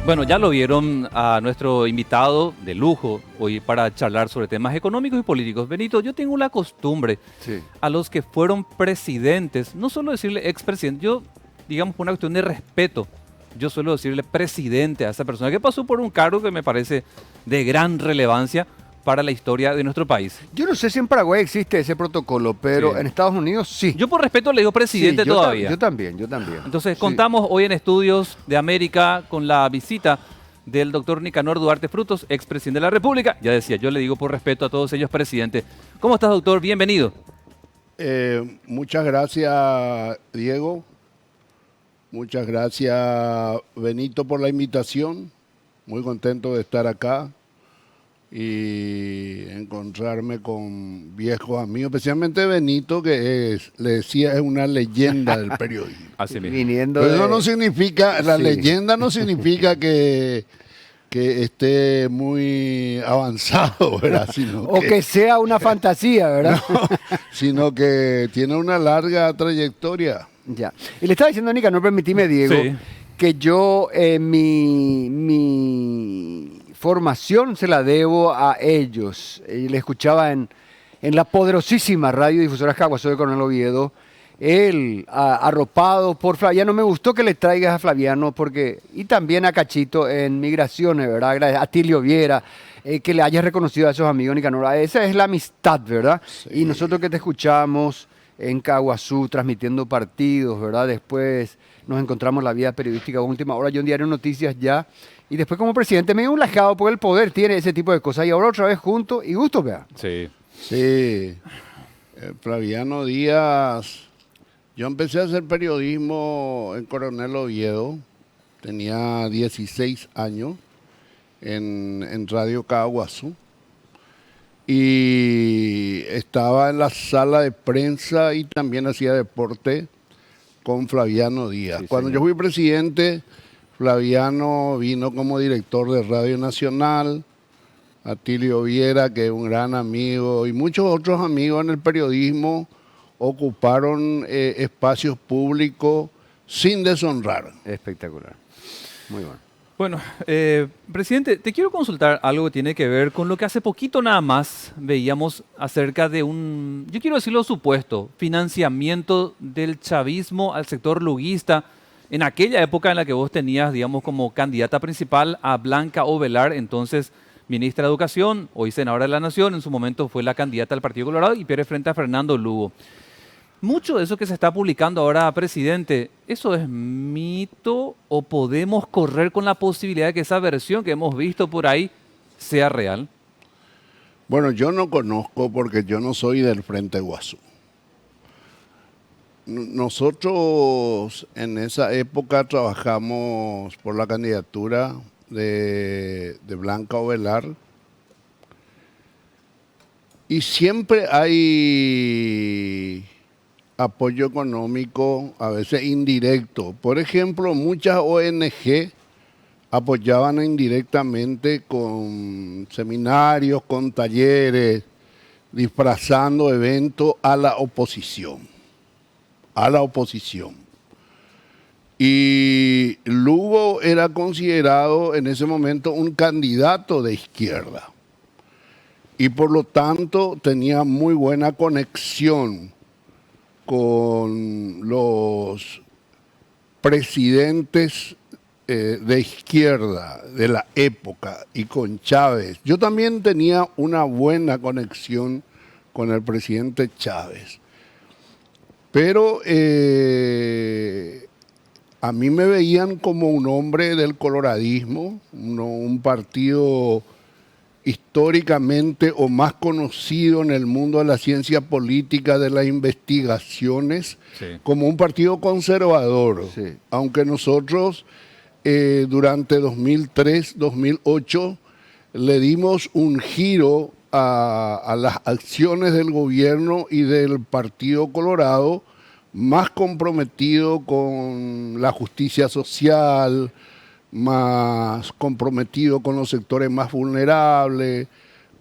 Bueno, ya lo vieron a nuestro invitado de lujo hoy para charlar sobre temas económicos y políticos. Benito, yo tengo la costumbre Sí. a los que fueron presidentes, no solo decirle expresidente, yo, digamos, por una cuestión de respeto, yo suelo decirle presidente a esa persona que pasó por un cargo que me parece de gran relevancia para la historia de nuestro país. Yo no sé si en Paraguay existe ese protocolo, pero Sí. en Estados Unidos sí. Yo por respeto le digo presidente Sí, yo todavía. yo también, yo también. Entonces, Sí. contamos hoy en Estudios de América con la visita del doctor Nicanor Duarte Frutos, expresidente de la República. Ya decía, yo le digo por respeto a todos ellos, presidente. ¿Cómo estás, doctor? Bienvenido. Muchas gracias, Diego. Muchas gracias, Benito, por la invitación. Muy contento de estar acá y encontrarme con viejos amigos, especialmente Benito, que le decía, es una leyenda del periodismo. Así mismo. Viniendo Pero de... eso no significa, la Sí. leyenda no significa que esté muy avanzado, ¿verdad? O que sea una fantasía, ¿verdad? Sino que tiene una larga trayectoria. Ya. Y le estaba diciendo a Nicanor, permitime, Diego, Sí. que yo mi formación se la debo a ellos. Y le escuchaba en la poderosísima radiodifusora Caguazú de Coronel Oviedo. Él, arropado por Flaviano, me gustó que le traigas a Flaviano porque, y también a Cachito en Migraciones, ¿verdad? A Tilio Viera, que le hayas reconocido a esos amigos, Nicanor. Esa es la amistad, ¿verdad? Sí. Y nosotros que te escuchamos en Caguazú transmitiendo partidos, ¿verdad? Después nos encontramos en la vida periodística Última Hora, yo en Diario Noticias ya, y después como presidente me dio un lajado porque el poder tiene ese tipo de cosas, y ahora otra vez juntos, y gusto, vea. Sí. Sí, Flaviano Díaz. Yo empecé a hacer periodismo en Coronel Oviedo, tenía 16 años en Radio Caguazú y estaba en la sala de prensa y también hacía deporte con Flaviano Díaz. Sí, Cuando señor. yo fui presidente, Flaviano vino como director de Radio Nacional, Atilio Viera, que es un gran amigo, y muchos otros amigos en el periodismo ocuparon espacios públicos sin deshonrar. Espectacular. Muy bueno. Bueno, presidente, te quiero consultar algo que tiene que ver con lo que hace poquito nada más veíamos acerca de un, yo quiero decirlo supuesto, financiamiento del chavismo al sector luguista en aquella época en la que vos tenías, digamos, como candidata principal a Blanca Ovelar, entonces ministra de Educación, hoy senadora de la Nación, en su momento fue la candidata al Partido Colorado y pierde frente a Fernando Lugo. Mucho de eso que se está publicando ahora, presidente, ¿eso es mito o podemos correr con la posibilidad de que esa versión que hemos visto por ahí sea real? Bueno, yo no conozco porque yo no soy del Frente Guasú. Nosotros en esa época trabajamos por la candidatura de Blanca Ovelar y siempre hay apoyo económico, a veces indirecto. Por ejemplo, muchas ONG apoyaban indirectamente con seminarios, con talleres, disfrazando eventos a la oposición. A la oposición. Y Lugo era considerado en ese momento un candidato de izquierda. Y por lo tanto tenía muy buena conexión con los presidentes de izquierda de la época y con Chávez. Yo también tenía una buena conexión con el presidente Chávez. Pero a mí me veían como un hombre del coloradismo, un partido históricamente o más conocido en el mundo de la ciencia política, de las investigaciones, Sí. como un partido conservador. Sí. Aunque nosotros durante 2003-2008 le dimos un giro a las acciones del gobierno y del Partido Colorado, más comprometido con la justicia social, más comprometido con los sectores más vulnerables,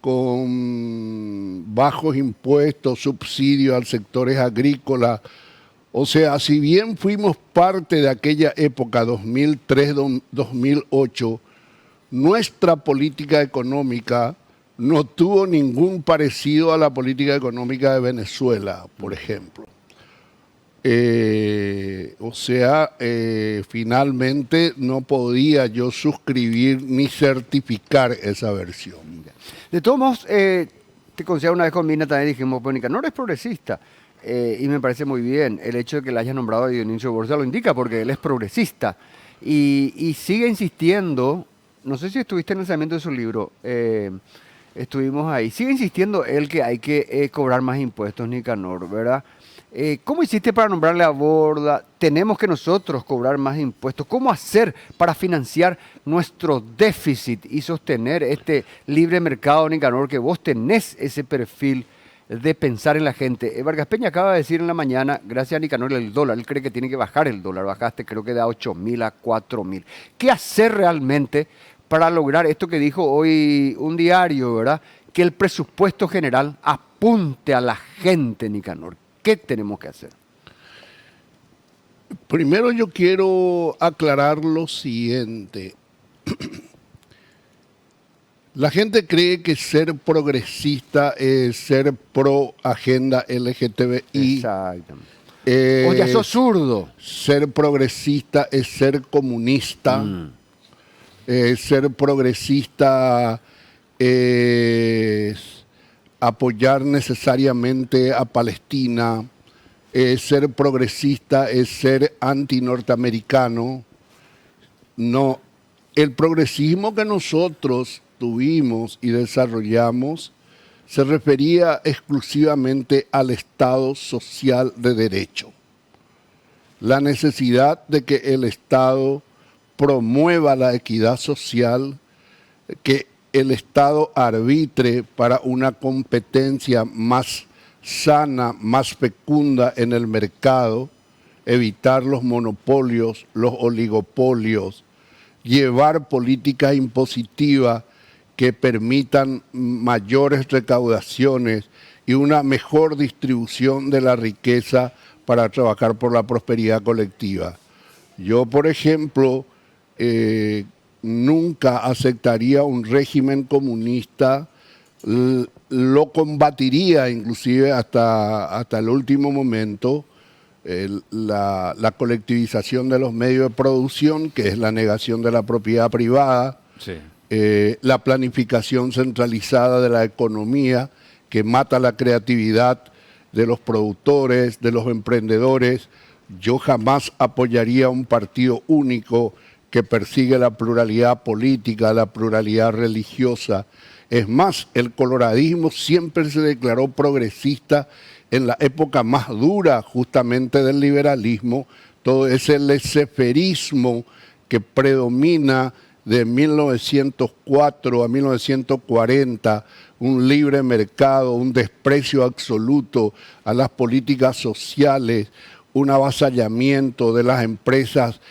con bajos impuestos, subsidios a sectores agrícolas, O sea, si bien fuimos parte de aquella época, 2003-2008, nuestra política económica no tuvo ningún parecido a la política económica de Venezuela, por ejemplo. Finalmente no podía yo suscribir ni certificar esa versión. De todos modos, te conocía una vez con Mina también dijimos, pues Nicanor es progresista. Y me parece muy bien. El hecho de que le hayas nombrado a Dionisio Borsa lo indica porque él es progresista. Y sigue insistiendo, no sé si estuviste en el lanzamiento de su libro, estuvimos ahí. Sigue insistiendo él que hay que cobrar más impuestos, Nicanor, ¿verdad? ¿Cómo hiciste para nombrarle a Borda? Tenemos que nosotros cobrar más impuestos. ¿Cómo hacer para financiar nuestro déficit y sostener este libre mercado, Nicanor, que vos tenés ese perfil de pensar en la gente? Vargas Peña acaba de decir en la mañana, gracias a Nicanor, el dólar, él cree que tiene que bajar el dólar. Bajaste creo que de 8.000 a 4.000. ¿Qué hacer realmente para lograr esto que dijo hoy un diario, ¿verdad? Que el presupuesto general apunte a la gente, Nicanor. ¿Qué tenemos que hacer? Primero yo quiero aclarar lo siguiente. La gente cree que ser progresista es ser pro agenda LGTBI. Exactamente. O ya sos zurdo. Ser progresista es ser comunista. Ser progresista es apoyar necesariamente a Palestina. Ser progresista es ser anti-norteamericano. No, el progresismo que nosotros tuvimos y desarrollamos se refería exclusivamente al Estado social de derecho. La necesidad de que el Estado promueva la equidad social, que el Estado arbitre para una competencia más sana, más fecunda en el mercado, evitar los monopolios, los oligopolios, llevar políticas impositivas que permitan mayores recaudaciones y una mejor distribución de la riqueza para trabajar por la prosperidad colectiva. Yo, por ejemplo, nunca aceptaría un régimen comunista, lo combatiría inclusive hasta el último momento, la colectivización de los medios de producción, que es la negación de la propiedad privada, Sí. La planificación centralizada de la economía, que mata la creatividad de los productores, de los emprendedores. Yo jamás apoyaría un partido único que persigue la pluralidad política, la pluralidad religiosa. Es más, el coloradismo siempre se declaró progresista en la época más dura justamente del liberalismo, todo ese laissez-fairismo que predomina de 1904 a 1940, un libre mercado, un desprecio absoluto a las políticas sociales, un avasallamiento de las empresas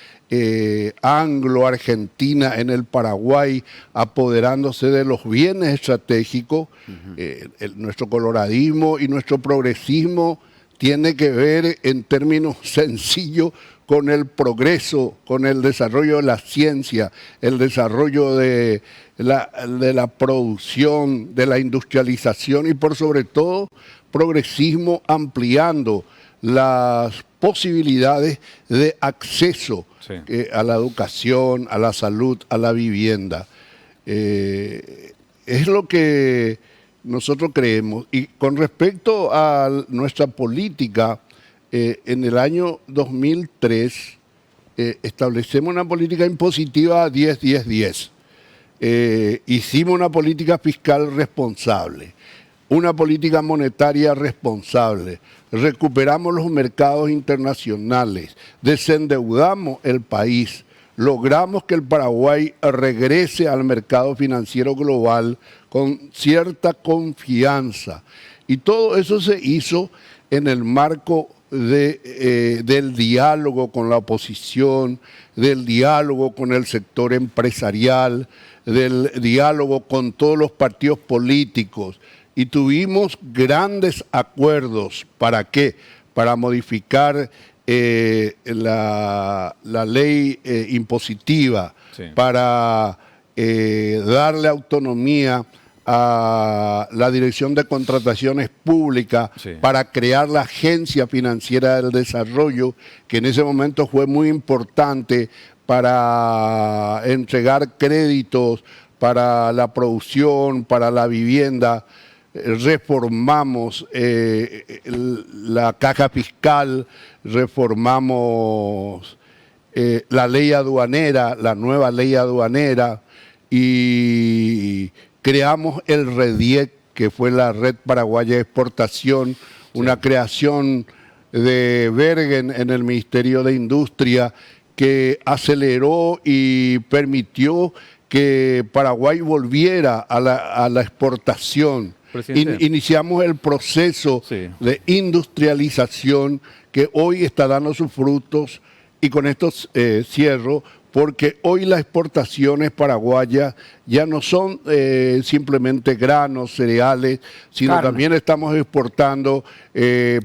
anglo-argentina en el Paraguay, apoderándose de los bienes estratégicos. Nuestro coloradismo y nuestro progresismo tiene que ver en términos sencillos con el progreso, con el desarrollo de la ciencia, el desarrollo de la producción, de la industrialización y por sobre todo progresismo ampliando las posibilidades de acceso a la educación, a la salud, a la vivienda. Es lo que nosotros creemos. Y con respecto a nuestra política, en el año 2003 establecemos una política impositiva 10-10-10. Hicimos una política fiscal responsable, una política monetaria responsable, recuperamos los mercados internacionales, desendeudamos el país, logramos que el Paraguay regrese al mercado financiero global con cierta confianza. Y todo eso se hizo en el marco del diálogo con la oposición, del diálogo con el sector empresarial, del diálogo con todos los partidos políticos. Y tuvimos grandes acuerdos. ¿Para qué? para modificar la ley impositiva, Sí. para darle autonomía a la Dirección de Contrataciones Públicas, Sí. para crear la Agencia Financiera del Desarrollo, que en ese momento fue muy importante para entregar créditos para la producción, para la vivienda. Reformamos la caja fiscal, reformamos la ley aduanera, la nueva ley aduanera, y creamos el REDIEC, que fue la Red Paraguaya de Exportación, una creación de Bergen en el Ministerio de Industria, que aceleró y permitió que Paraguay volviera a la exportación. Presidente. Iniciamos el proceso Sí. de industrialización que hoy está dando sus frutos, y con esto cierro, porque hoy las exportaciones paraguayas ya no son simplemente granos, cereales, sino Carne. también estamos exportando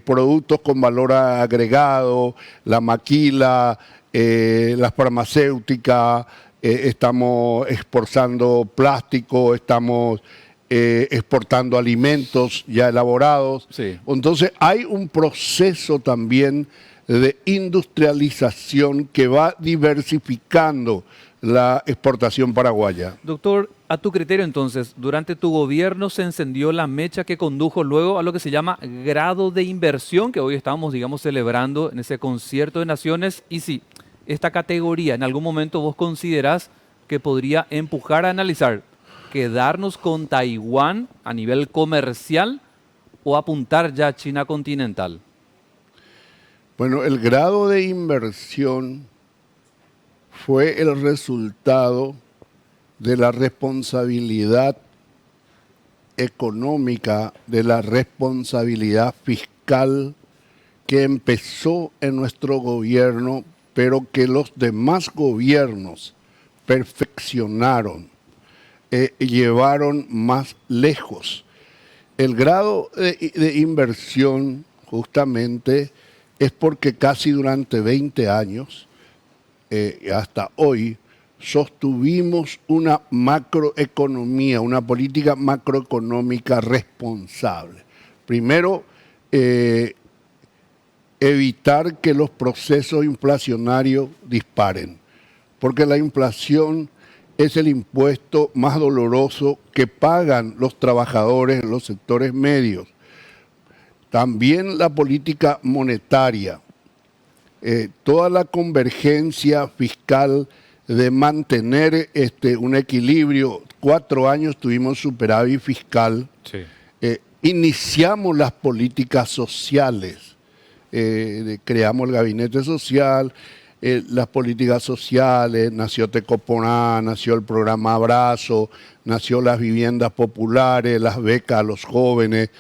productos con valor agregado, la maquila, las farmacéuticas, estamos exportando plástico, estamos exportando alimentos ya elaborados. Sí. Entonces hay un proceso también de industrialización que va diversificando la exportación paraguaya. Doctor, a tu criterio entonces, durante tu gobierno se encendió la mecha que condujo luego a lo que se llama grado de inversión, que hoy estamos, digamos, celebrando en ese concierto de naciones. Y si esta categoría en algún momento vos considerás que podría empujar a analizar quedarnos con Taiwán a nivel comercial o apuntar ya a China continental. Bueno, el grado de inversión fue el resultado de la responsabilidad económica, de la responsabilidad fiscal que empezó en nuestro gobierno, pero que los demás gobiernos perfeccionaron, llevaron más lejos. El grado de inversión justamente es porque casi durante 20 años, hasta hoy, sostuvimos una macroeconomía, una política macroeconómica responsable. Primero, evitar que los procesos inflacionarios disparen, porque la inflación es el impuesto más doloroso que pagan los trabajadores en los sectores medios. También la política monetaria, toda la convergencia fiscal de mantener un equilibrio. 4 años tuvimos superávit fiscal. Sí. Iniciamos las políticas sociales, creamos el gabinete social, las políticas sociales, nació Tecoporá, nació el programa Abrazo, nació las viviendas populares, las becas a los jóvenes,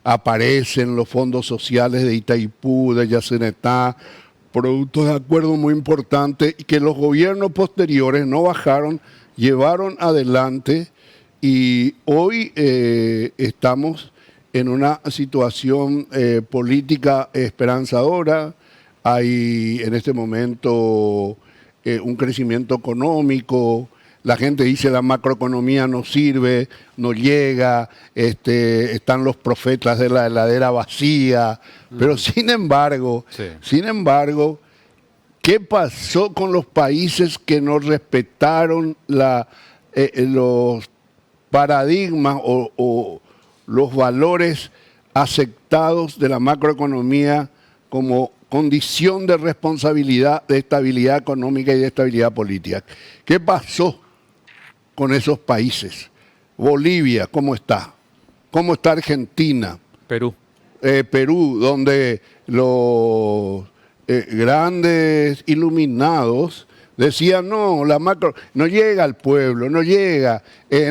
aparecen los fondos sociales de Itaipú, de Yacenetá, productos de acuerdo muy importantes, y que los gobiernos posteriores no bajaron, llevaron adelante, y hoy estamos en una situación política esperanzadora. Hay en este momento un crecimiento económico. La gente dice la macroeconomía no sirve, no llega, están los profetas de la heladera vacía. Pero sin embargo, ¿qué pasó con los países que no respetaron los paradigmas o los valores aceptados de la macroeconomía como condición de responsabilidad, de estabilidad económica y de estabilidad política? ¿Qué pasó con esos países? Bolivia, ¿cómo está? ¿Cómo está Argentina? Perú. Perú, donde los grandes iluminados decían, no, la macro no llega al pueblo, no llega,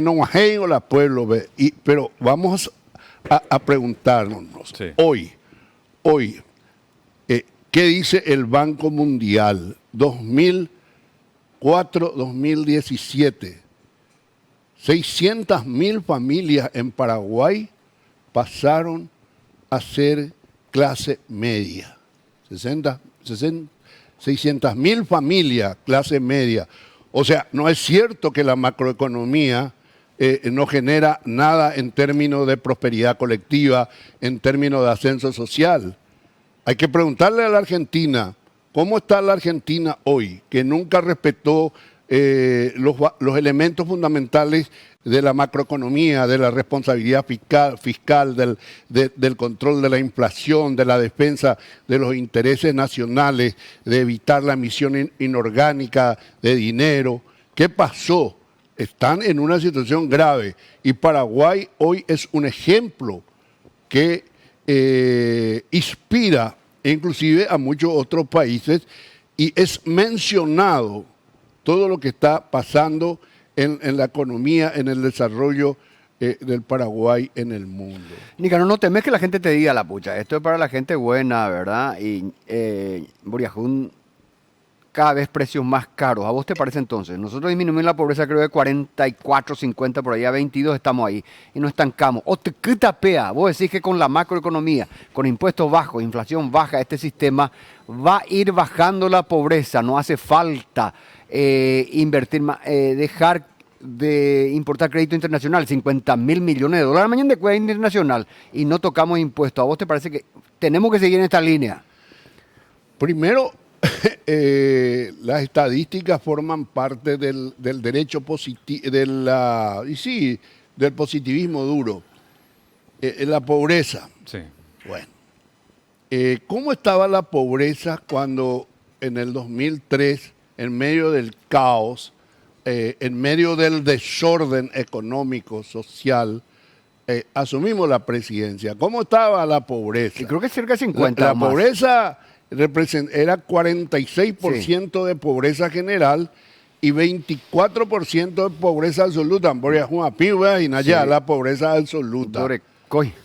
no llega al pueblo. Pero vamos a preguntarnos, Sí. hoy, ¿qué dice el Banco Mundial? 2004-2017, 600.000 familias en Paraguay pasaron a ser clase media. 600.000 familias, clase media. O sea, no es cierto que la macroeconomía no genera nada en términos de prosperidad colectiva, en términos de ascenso social. Hay que preguntarle a la Argentina, ¿cómo está la Argentina hoy? Que nunca respetó los elementos fundamentales de la macroeconomía, de la responsabilidad fiscal, del control de la inflación, de la defensa de los intereses nacionales, de evitar la emisión inorgánica de dinero. ¿Qué pasó? Están en una situación grave y Paraguay hoy es un ejemplo que inspira inclusive a muchos otros países y es mencionado todo lo que está pasando en la economía, en el desarrollo del Paraguay en el mundo. Nicanor, no temes que la gente te diga la pucha, esto es para la gente buena, ¿verdad? Y Buriajún, cada vez precios más caros. ¿A vos te parece entonces? Nosotros disminuimos la pobreza creo de 44, 50, por ahí a 22 estamos ahí y nos estancamos. ¿O te pea? Vos decís que con la macroeconomía, con impuestos bajos, inflación baja, este sistema va a ir bajando la pobreza. No hace falta invertir más, dejar de importar crédito internacional, 50.000 millones de dólares mañana de cuenta internacional y no tocamos impuestos. ¿A vos te parece que tenemos que seguir en esta línea? Primero, las estadísticas forman parte del derecho positivo, del positivismo duro. La pobreza. Sí. Bueno, ¿cómo estaba la pobreza cuando en el 2003, en medio del caos, en medio del desorden económico, social, asumimos la presidencia? ¿Cómo estaba la pobreza? Y creo que cerca de 50 La o más. pobreza era 46% de pobreza general y 24% de pobreza absoluta. Y la pobreza absoluta.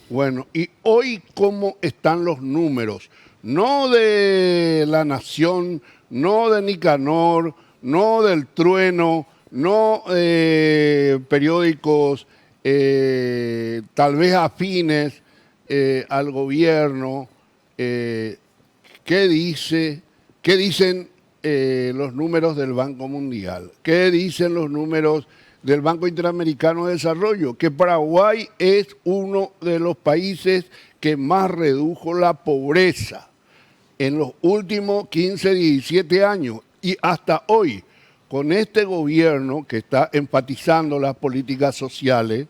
Bueno, y hoy, ¿cómo están los números? No de La Nación, no de Nicanor, no del Trueno, no periódicos tal vez afines al gobierno. ¿Qué dicen los números del Banco Mundial? ¿Qué dicen los números del Banco Interamericano de Desarrollo? Que Paraguay es uno de los países que más redujo la pobreza en los últimos 15, 17 años y hasta hoy, con este gobierno que está enfatizando las políticas sociales,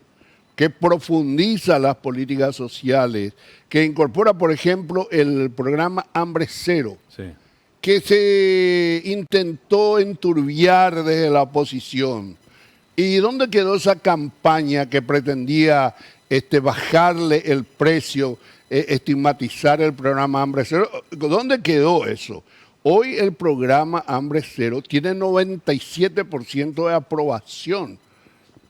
que profundiza las políticas sociales, que incorpora, por ejemplo, el programa Hambre Cero, Sí. que se intentó enturbiar desde la oposición. ¿Y dónde quedó esa campaña que pretendía bajarle el precio, estigmatizar el programa Hambre Cero? ¿Dónde quedó eso? Hoy el programa Hambre Cero tiene 97% de aprobación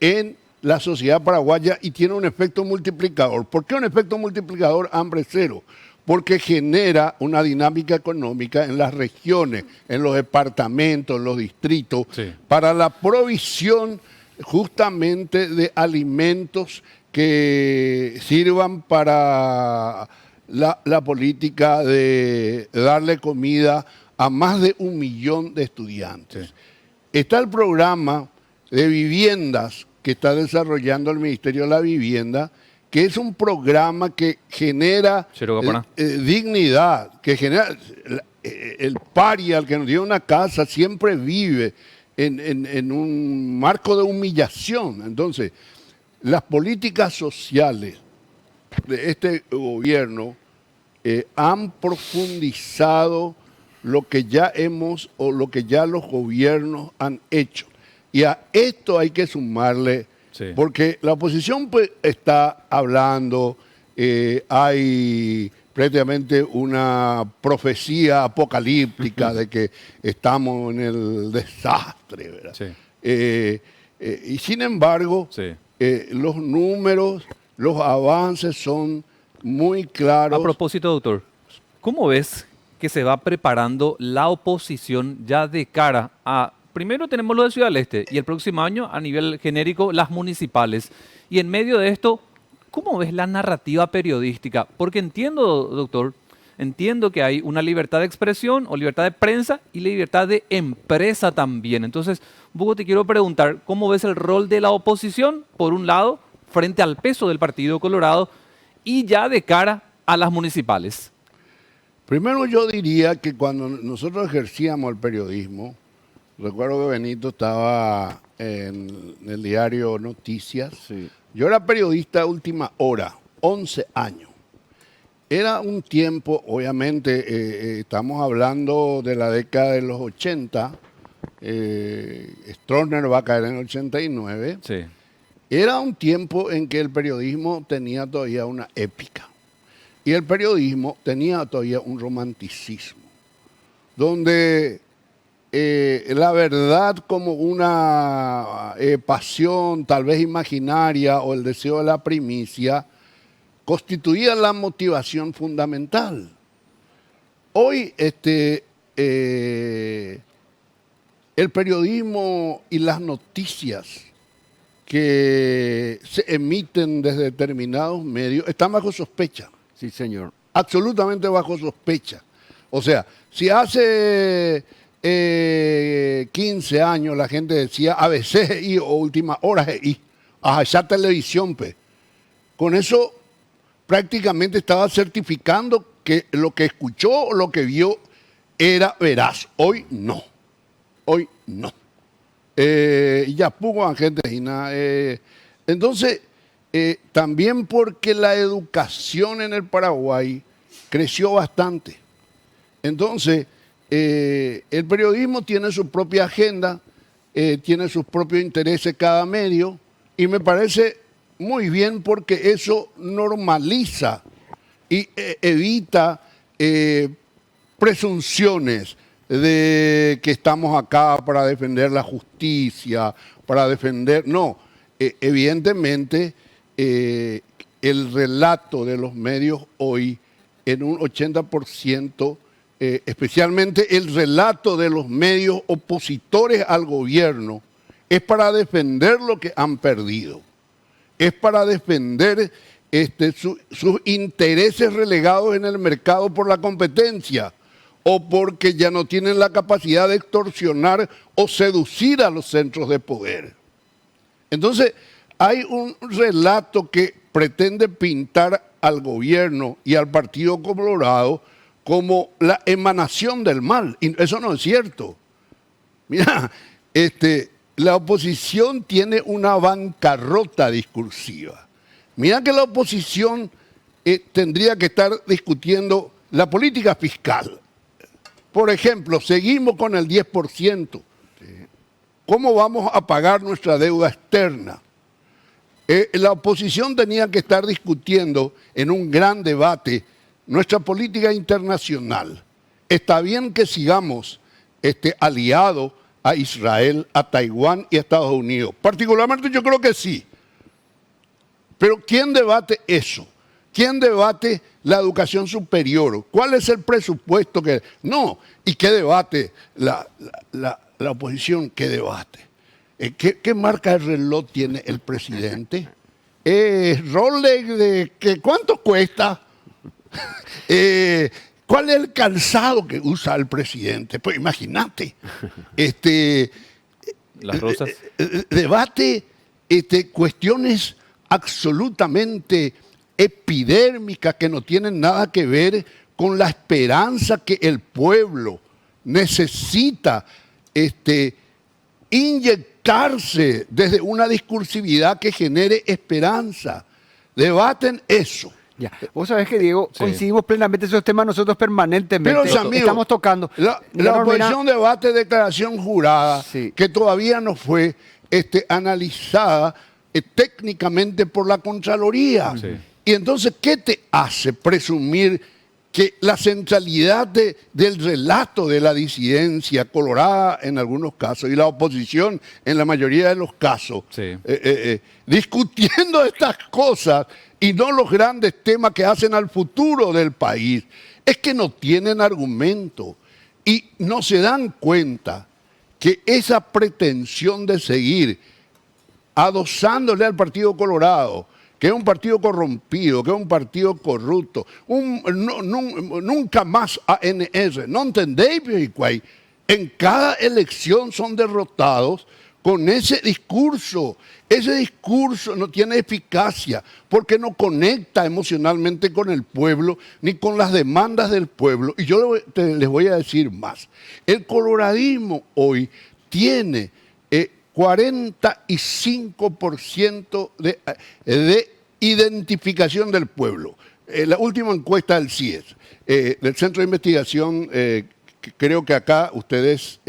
en la sociedad paraguaya y tiene un efecto multiplicador. ¿Por qué un efecto multiplicador Hambre Cero? Porque genera una dinámica económica en las regiones, en los departamentos, en los distritos, Sí. para la provisión justamente de alimentos que sirvan para la política de darle comida a más de 1 millón de estudiantes. Sí. Está el programa de viviendas que está desarrollando el Ministerio de la Vivienda, que es un programa que genera dignidad, que genera el paria, el que nos dio una casa, siempre vive en un marco de humillación. Entonces, las políticas sociales de este gobierno han profundizado lo que ya lo que ya los gobiernos han hecho. Y a esto hay que sumarle, Sí. porque la oposición pues, está hablando, hay prácticamente una profecía apocalíptica de que estamos en el desastre, ¿verdad? Sí. Y sin embargo, Sí. los números, los avances son muy claros. A propósito, doctor, ¿cómo ves que se va preparando la oposición ya de cara a... Primero tenemos lo de Ciudad del Este y el próximo año, a nivel genérico, las municipales. Y en medio de esto, ¿cómo ves la narrativa periodística? Porque entiendo, doctor, entiendo que hay una libertad de expresión o libertad de prensa y libertad de empresa también. Entonces, un poco te quiero preguntar, ¿cómo ves el rol de la oposición, por un lado, frente al peso del Partido Colorado y ya de cara a las municipales? Primero yo diría que cuando nosotros ejercíamos el periodismo, recuerdo que Benito estaba en el diario Noticias. Sí. Yo era periodista de última hora, 11 años. Era un tiempo, obviamente, estamos hablando de la década de los 80, Stroessner va a caer en el 89. Sí. Era un tiempo en que el periodismo tenía todavía una épica y el periodismo tenía todavía un romanticismo, donde la verdad como una pasión tal vez imaginaria o el deseo de la primicia constituía la motivación fundamental. Hoy el periodismo y las noticias que se emiten desde determinados medios están bajo sospecha. Sí, señor. Absolutamente bajo sospecha. O sea, si hace 15 años la gente decía ABC y o última hora y ya televisión, pues, con eso prácticamente estaba certificando que lo que escuchó o lo que vio era veraz. Hoy no. Hoy no. Ya poco Argentina. Entonces, también porque la educación en el Paraguay creció bastante. Entonces, el periodismo tiene su propia agenda, tiene sus propios intereses cada medio, y me parece muy bien porque eso normaliza y evita presunciones de que estamos acá para defender la justicia, para defender... No, evidentemente el relato de los medios hoy en un 80%, especialmente el relato de los medios opositores al gobierno, es para defender lo que han perdido, es para defender sus intereses relegados en el mercado por la competencia o porque ya no tienen la capacidad de extorsionar o seducir a los centros de poder. Entonces, hay un relato que pretende pintar al gobierno y al Partido Colorado como la emanación del mal, y eso no es cierto. Mira, la oposición tiene una bancarrota discursiva. Mira que la oposición tendría que estar discutiendo la política fiscal. Por ejemplo, seguimos con el 10%. ¿Cómo vamos a pagar nuestra deuda externa? La oposición tenía que estar discutiendo en un gran debate nuestra política internacional. Está bien que sigamos aliados a Israel, a Taiwán y a Estados Unidos. Particularmente yo creo que sí. Pero ¿quién debate eso? ¿Quién debate la educación superior? ¿Cuál es el presupuesto que...? No. ¿Y qué debate la oposición? ¿Qué debate? ¿Qué marca de reloj tiene el presidente? Rolex, ¿cuánto cuesta? ¿Cuál es el calzado que usa el presidente? Pues imagínate. Las rosas. Debate cuestiones absolutamente epidérmicas que no tienen nada que ver con la esperanza que el pueblo necesita inyectarse desde una discursividad que genere esperanza. Debaten eso. Ya. Vos sabés que, Diego, Sí. coincidimos plenamente en esos temas nosotros permanentemente. Pero, amigos, estamos tocando. La Mira, oposición debate declaración jurada Sí. que todavía no fue analizada técnicamente por la Contraloría. Sí. Y entonces, ¿qué te hace presumir que la centralidad del relato de la disidencia colorada en algunos casos y la oposición en la mayoría de los casos, Sí. discutiendo estas cosas y no los grandes temas que hacen al futuro del país, es que no tienen argumento y no se dan cuenta que esa pretensión de seguir adosándole al Partido Colorado, que es un partido corrompido, que es un partido corrupto, nunca más ANR. ¿No entendéis, Picuay? En cada elección son derrotados con ese discurso. Ese discurso no tiene eficacia porque no conecta emocionalmente con el pueblo ni con las demandas del pueblo. Y yo les voy a decir más. El coloradismo hoy tiene 45% de identificación del pueblo. La última encuesta del CIES, del Centro de Investigación, creo que acá ustedes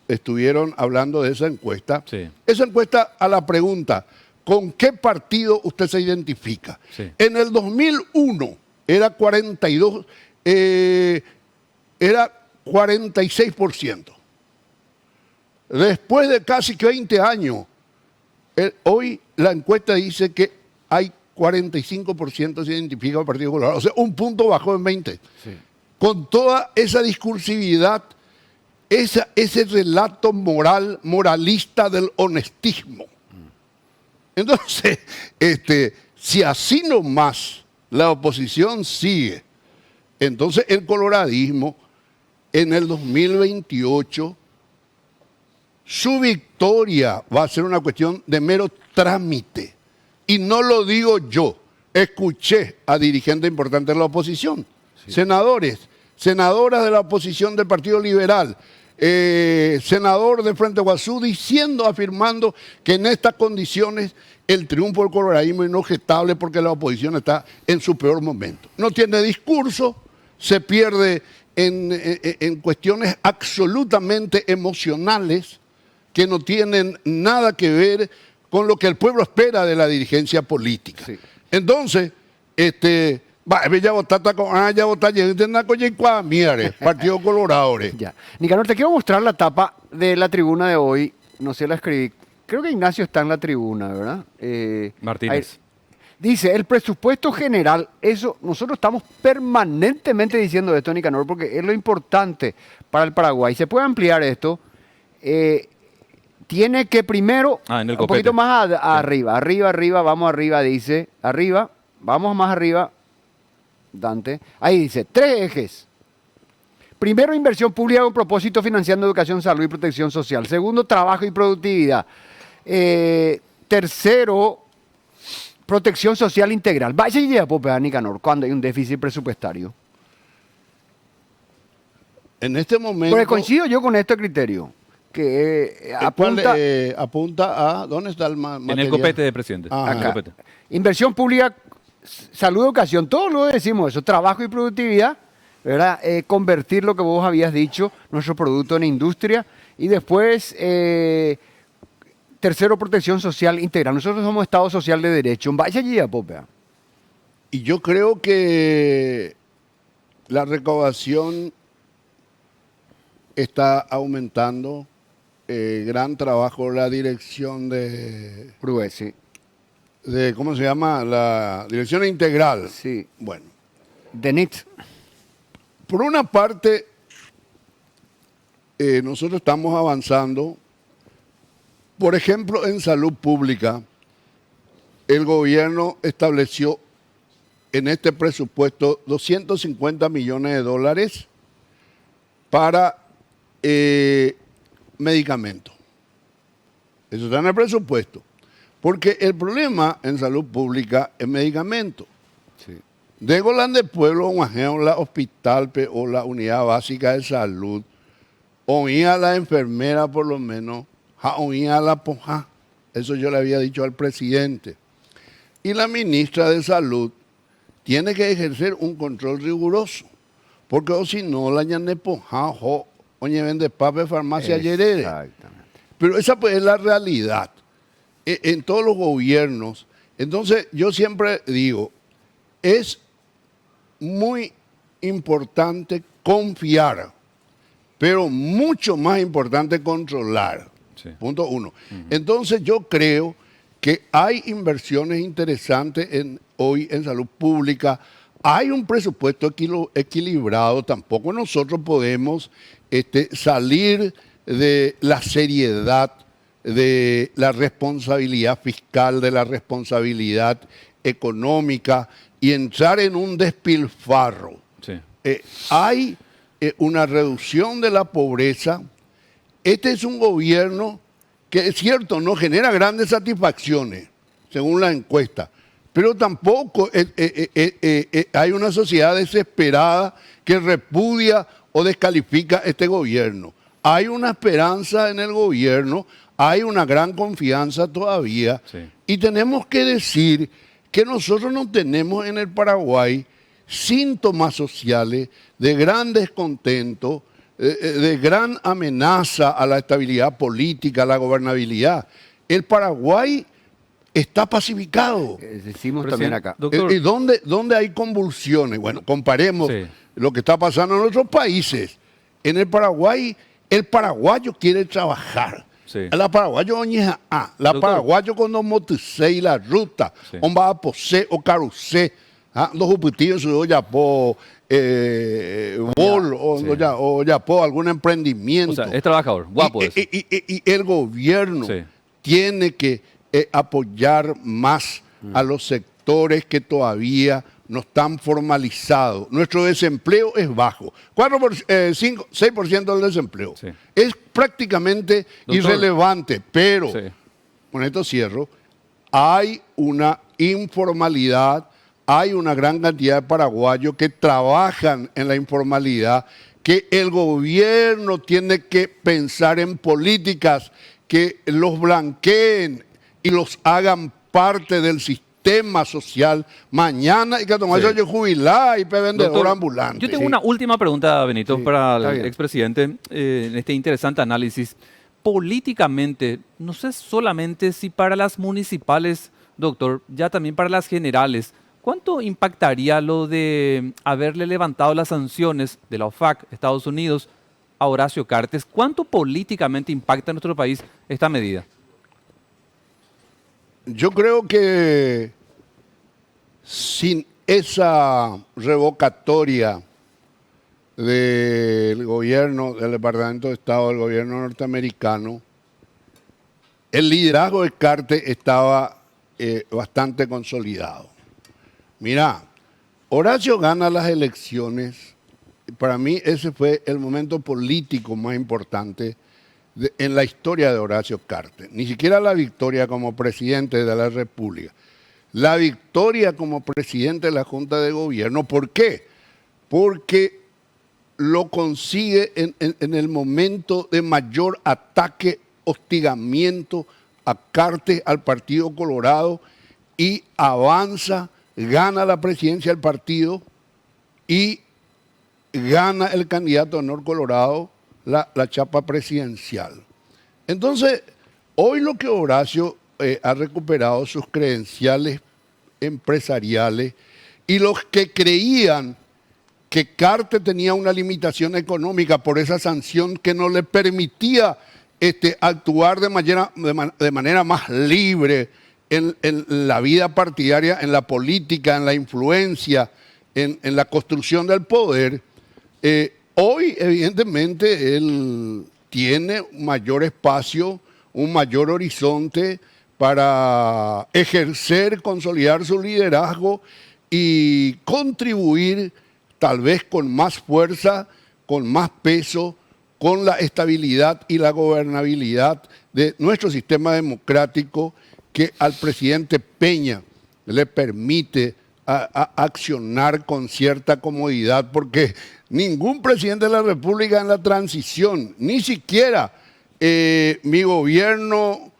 estuvieron hablando de esa encuesta. Sí. Esa encuesta a la pregunta, ¿con qué partido usted se identifica? Sí. En el 2001 era 42, era 46%. Después de casi 20 años, hoy la encuesta dice que hay 45% se identifica con el Partido Colorado. O sea, un punto bajó en 20. Sí. Con toda esa discursividad, ese relato moralista del honestismo. Entonces, si así nomás la oposición sigue, entonces el coloradismo en el 2028, su victoria va a ser una cuestión de mero trámite. Y no lo digo yo, escuché a dirigentes importantes de la oposición, senadores, senadoras de la oposición del Partido Liberal, senador de Frente Guazú, afirmando que en estas condiciones el triunfo del coloradismo es inobjetable porque la oposición está en su peor momento. No tiene discurso, se pierde en cuestiones absolutamente emocionales que no tienen nada que ver con lo que el pueblo espera de la dirigencia política. Sí. Entonces, Partido Colorado. Ya. Nicanor, te quiero mostrar la tapa de la tribuna de hoy. No sé, la escribí. Creo que Ignacio está en la tribuna, ¿verdad? Martínez. Ahí. Dice, el presupuesto general, eso, nosotros estamos permanentemente diciendo esto, Nicanor, porque es lo importante para el Paraguay. Se puede ampliar esto. Tiene que primero, en el un copete. poquito más arriba, vamos arriba, dice, arriba, vamos más arriba, Dante. Ahí dice, 3 ejes. Primero, inversión pública con propósito financiando educación, salud y protección social. Segundo, trabajo y productividad. Tercero, protección social integral. Vaya idea, Pope Nicanor, cuando hay un déficit presupuestario. En este momento... Porque coincido yo con este criterio, que apunta apunta... a... ¿Dónde está el material? En el copete de presidente. Ajá. En el Acá. copete. Inversión pública, salud, educación, todos lo decimos eso, trabajo y productividad, ¿verdad? Convertir lo que vos habías dicho, nuestro producto en industria, y después, tercero, protección social integral. Nosotros somos Estado Social de Derecho. Vaya allí a Popea. Y yo creo que la recaudación está aumentando. Gran trabajo la dirección de Sí. ¿cómo se llama? La dirección integral. Sí. Bueno, DENIT. por una parte, nosotros estamos avanzando. Por ejemplo, en salud pública, el gobierno estableció en este presupuesto 250 millones de dólares para medicamentos. Eso está en el presupuesto. Porque el problema en salud pública es medicamento. Sí. De Golán del Pueblo, la hospital o la unidad básica de salud, oía la enfermera por lo menos, oía la poja. Eso yo le había dicho al presidente. Y la ministra de Salud tiene que ejercer un control riguroso. Porque o si no, la ñane poja, oye, vende papel farmacia yerere. Exactamente. Pero esa pues es la realidad en todos los gobiernos. Entonces yo siempre digo, es muy importante confiar, pero mucho más importante controlar. Sí. Punto 1. Entonces yo creo que hay inversiones interesantes hoy en salud pública. Hay un presupuesto equilibrado. Tampoco nosotros podemos salir de la seriedad de la responsabilidad fiscal, de la responsabilidad económica y entrar en un despilfarro. Sí. Hay una reducción de la pobreza. Este es un gobierno que, es cierto, no genera grandes satisfacciones, según la encuesta, pero tampoco hay una sociedad desesperada que repudia o descalifica este gobierno. Hay una esperanza en el gobierno, hay una gran confianza todavía, Sí. y tenemos que decir que nosotros no tenemos en el Paraguay síntomas sociales de gran descontento, de gran amenaza a la estabilidad política, a la gobernabilidad. El Paraguay está pacificado. Decimos Presidente, también acá. doctor, ¿Y dónde hay convulsiones? Bueno, comparemos Sí. lo que está pasando en otros países. En el Paraguay, el paraguayo quiere trabajar. Sí. La paraguayo oñeja a, la Doctor. paraguayo cuando motisei la ruta, Sí. omba a posé o carusé, los jupitillos su ya po bol o Sí. ya po algún emprendimiento. o sea, es trabajador, guapo es. Y el gobierno Sí. tiene que apoyar más a los sectores que todavía no están formalizados. Nuestro desempleo es bajo. 6% del desempleo. Sí. Es prácticamente Doctor. irrelevante, pero, Sí. con esto cierro, hay una informalidad, hay una gran cantidad de paraguayos que trabajan en la informalidad, que el gobierno tiene que pensar en políticas que los blanqueen y los hagan parte del sistema social mañana y que tomar Sí. yo jubilar y vendedor Doctor, ambulante. yo tengo una última pregunta, Benito, Sí, para está el bien. expresidente en este interesante análisis. Políticamente, no sé solamente si para las municipales, doctor, ya también para las generales, ¿cuánto impactaría lo de haberle levantado las sanciones de la OFAC, Estados Unidos, a Horacio Cartes? ¿Cuánto políticamente impacta en nuestro país esta medida? Yo creo que sin esa revocatoria del gobierno, del Departamento de Estado, del gobierno norteamericano, el liderazgo de Cartes estaba bastante consolidado. Mira, Horacio gana las elecciones. Para mí ese fue el momento político más importante en la historia de Horacio Cartes. Ni siquiera la victoria como presidente de la República. La victoria como presidente de la Junta de Gobierno. ¿Por qué? Porque lo consigue en el momento de mayor ataque, hostigamiento a Cartes, al Partido Colorado, y avanza, gana la presidencia del partido y gana el candidato Honor Colorado la chapa presidencial. Entonces, hoy lo que Horacio ha recuperado sus credenciales empresariales, y los que creían que Cartes tenía una limitación económica por esa sanción que no le permitía actuar de manera más libre en la vida partidaria, en la política, en la influencia, en la construcción del poder, hoy evidentemente él tiene un mayor espacio, un mayor horizonte para ejercer, consolidar su liderazgo y contribuir tal vez con más fuerza, con más peso, con la estabilidad y la gobernabilidad de nuestro sistema democrático, que al presidente Peña le permite accionar con cierta comodidad, porque ningún presidente de la República en la transición, ni siquiera mi gobierno,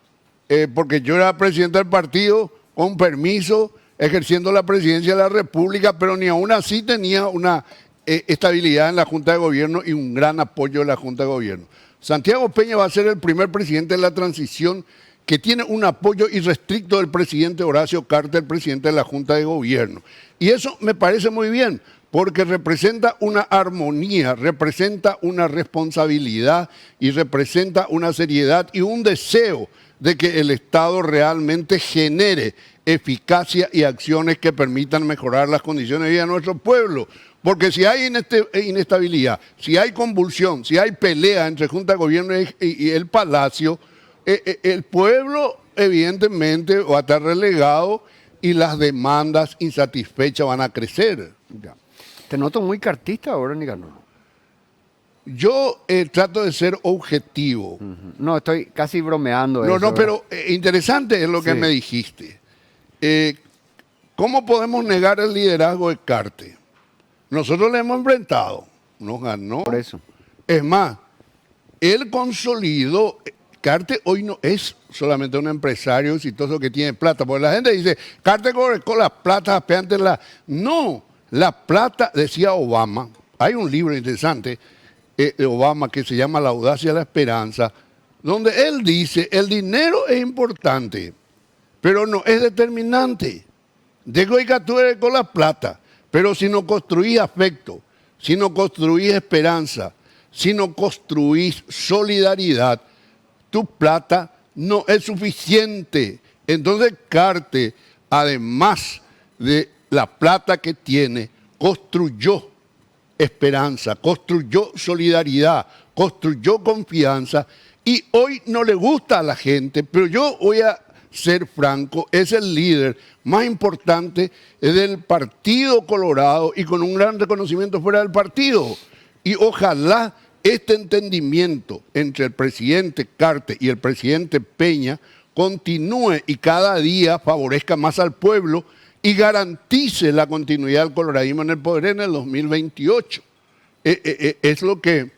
porque yo era presidente del partido, con permiso, ejerciendo la presidencia de la República, pero ni aún así tenía una estabilidad en la Junta de Gobierno y un gran apoyo de la Junta de Gobierno. Santiago Peña va a ser el primer presidente de la transición que tiene un apoyo irrestricto del presidente Horacio Cartes, el presidente de la Junta de Gobierno. Y eso me parece muy bien, porque representa una armonía, representa una responsabilidad y representa una seriedad y un deseo de que el Estado realmente genere eficacia y acciones que permitan mejorar las condiciones de vida de nuestro pueblo. Porque si hay inestabilidad, si hay convulsión, si hay pelea entre Junta de Gobierno y el Palacio, el pueblo evidentemente va a estar relegado y las demandas insatisfechas van a crecer. Ya. Te noto muy cartista ahora, Nicanor. Yo trato de ser objetivo. No, estoy casi bromeando. No, eso, no, ¿verdad? pero interesante es lo que Sí. me dijiste. ¿Cómo podemos negar el liderazgo de Carte? Nosotros le hemos enfrentado, nos ganó. Por eso. Es más, él consolidó. Carte hoy no es solamente un empresario exitoso que tiene plata, porque la gente dice, Carte con la plata, antes la... No, la plata, decía Obama, hay un libro interesante de Obama que se llama La audacia y la esperanza, donde él dice, el dinero es importante, pero no es determinante. Digo que tú eres con la plata, pero si no construís afecto, si no construís esperanza, si no construís solidaridad, tu plata no es suficiente. Entonces Carte, además de la plata que tiene, construyó esperanza, construyó solidaridad, construyó confianza y hoy no le gusta a la gente, pero yo voy a ser franco, es el líder más importante del Partido Colorado y con un gran reconocimiento fuera del partido. Y ojalá este entendimiento entre el presidente Carte y el presidente Peña continúe y cada día favorezca más al pueblo y garantice la continuidad del coloradismo en el poder en el 2028. Es lo que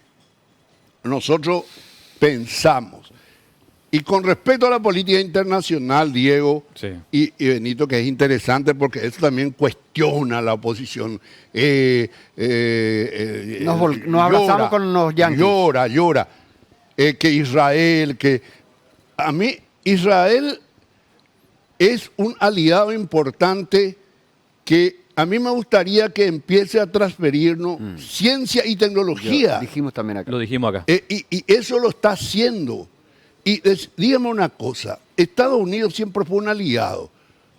nosotros pensamos. Y con respecto a la política internacional, Diego Sí. y Benito, que es interesante porque eso también cuestiona la oposición. Nos abrazamos con los yanquis. Llora. Que Israel, que... A mí, Israel es un aliado importante que a mí me gustaría que empiece a transferirnos ciencia y tecnología. Dijimos también acá. Lo dijimos acá. Y eso lo está haciendo. Y dígame una cosa, Estados Unidos siempre fue un aliado.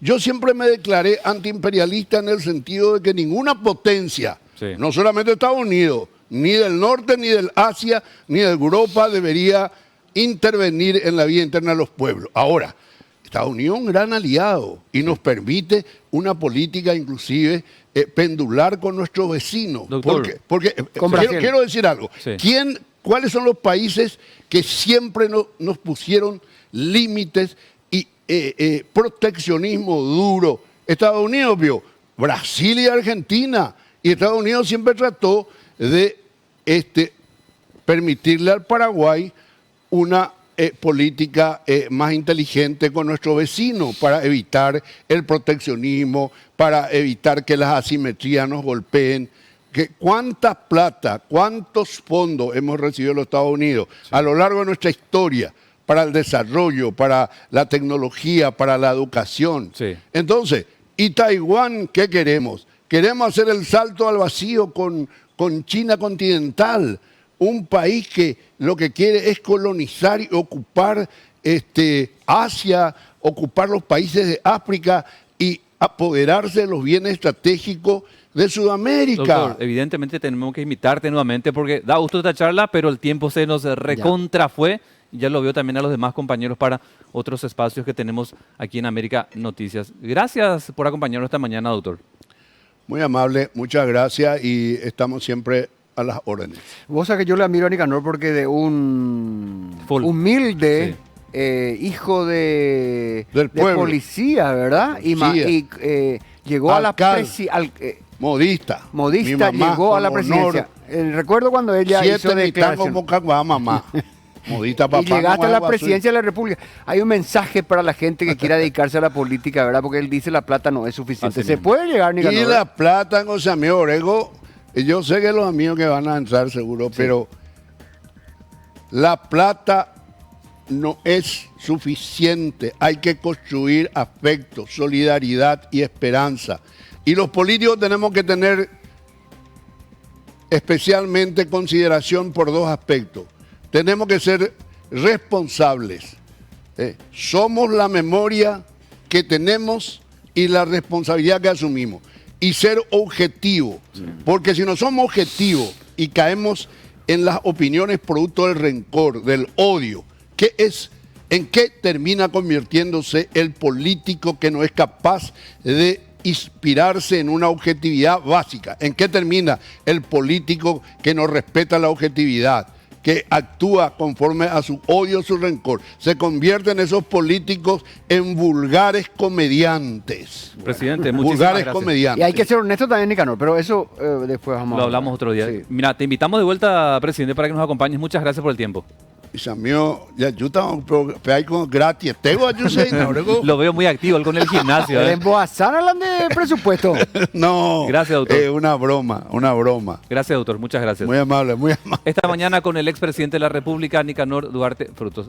Yo siempre me declaré antiimperialista en el sentido de que ninguna potencia, Sí. no solamente Estados Unidos, ni del norte, ni del Asia, ni de Europa, debería intervenir en la vida interna de los pueblos. Ahora, Estados Unidos es un gran aliado y nos permite una política inclusive pendular con nuestros vecinos. Doctor, Porque Con Brasil. quiero decir algo. Sí. ¿Cuáles son los países que siempre nos pusieron límites y proteccionismo duro? Estados Unidos vio, Brasil y Argentina. Y Estados Unidos siempre trató de permitirle al Paraguay una política más inteligente con nuestro vecino para evitar el proteccionismo, para evitar que las asimetrías nos golpeen. ¿Cuánta plata, cuántos fondos hemos recibido de los Estados Unidos a lo largo de nuestra historia para el desarrollo, para la tecnología, para la educación? Sí. Entonces, ¿y Taiwán qué queremos? Queremos hacer el salto al vacío con China continental, un país que lo que quiere es colonizar y ocupar Asia, ocupar los países de África y apoderarse de los bienes estratégicos de Sudamérica. Doctor, evidentemente tenemos que invitarte nuevamente porque da gusto esta charla, pero el tiempo se nos recontra fue. Ya lo veo también a los demás compañeros para otros espacios que tenemos aquí en América Noticias. Gracias por acompañarnos esta mañana, doctor. Muy amable, muchas gracias y estamos siempre a las órdenes. Vos sabés que yo le admiro a Nicanor porque de un Full. humilde hijo Del de pueblo. policía, ¿verdad? Y llegó a la Alcalde. modista, Mi mamá, llegó a la con presidencia. honor, Recuerdo cuando ella 7 hizo mitad declaración. como cagua, mamá. Modista papá. Y llegaste a la no presidencia de la República. Hay un mensaje para la gente que quiera dedicarse a la política, ¿verdad? Porque él dice la plata no es suficiente. Así ¿Se mismo. puede llegar, Y Nicanor? la plata, José Amigo Orego, yo sé que los amigos que van a entrar seguro, pero la plata no es suficiente. Hay que construir afecto, solidaridad y esperanza. Y los políticos tenemos que tener especialmente consideración por dos aspectos. Tenemos que ser responsables. Somos la memoria que tenemos y la responsabilidad que asumimos. Y ser objetivos. Porque si no somos objetivos y caemos en las opiniones producto del rencor, del odio, que es ¿En qué termina convirtiéndose el político que no es capaz de inspirarse en una objetividad básica? ¿En qué termina el político que no respeta la objetividad, que actúa conforme a su odio, su rencor? Se convierten esos políticos en vulgares comediantes. Presidente, muchísimas Vulgares gracias. comediantes. Y hay que ser honesto también, Nicanor, pero eso después vamos Lo a hablamos otro día. Sí. Mira, te invitamos de vuelta, presidente, para que nos acompañes. Muchas gracias por el tiempo. Mis amigos, ya ayudan, pero hay como gratis. Tengo ayuda, Lo veo muy activo él con el gimnasio. El ¿eh? Emboazán hablan de presupuesto. No. Gracias, doctor. Una broma, una broma. Gracias, doctor. Muchas gracias. Muy amable, muy amable. Esta mañana con el expresidente de la República, Nicanor Duarte Frutos.